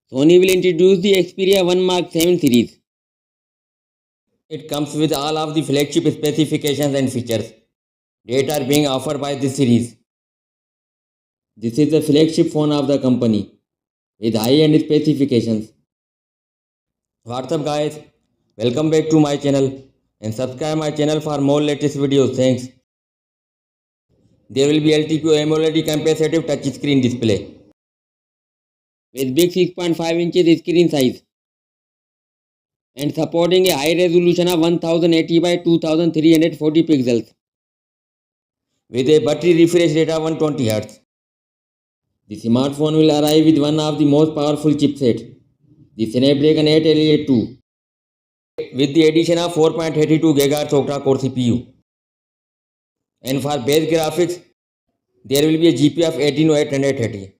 Sony will introduce the Xperia 1 Mark 7 series. It comes with all of the flagship specifications and features that are being offered by this series. This is the flagship phone of the company with high-end specifications. What's up guys? Welcome back to my channel and subscribe my channel for more latest videos. Thanks. There will be LTPO AMOLED capacitive touchscreen display with big 6.5 inches screen size and supporting a high resolution of 1080 by 2340 pixels with a battery refresh rate of 120 Hz. The smartphone will arrive with one of the most powerful chipsets, the Snapdragon 888 with the addition of 4.32 GHz octa-core CPU. And for base graphics, there will be a GPU of 18830.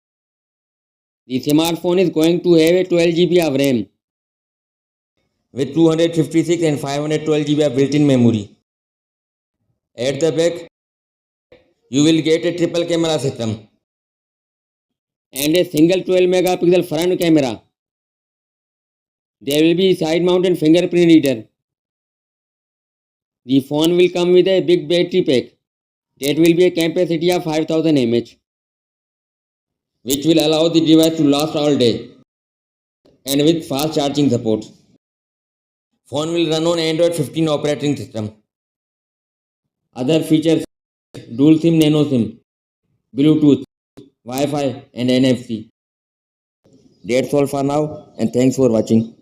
The smartphone is going to have a 12 GB of RAM with 256 and 512 GB of built-in memory. At the back, you will get a triple camera system and a single 12 megapixel front camera. There will be side mounted fingerprint reader. The phone will come with a big battery pack that will be a capacity of 5000 mAh, which will allow the device to last all day and with fast charging support. Phone will run on Android 15 operating system. Other features: dual SIM, nano SIM, Bluetooth, Wi-Fi and NFC. That's all for now and thanks for watching.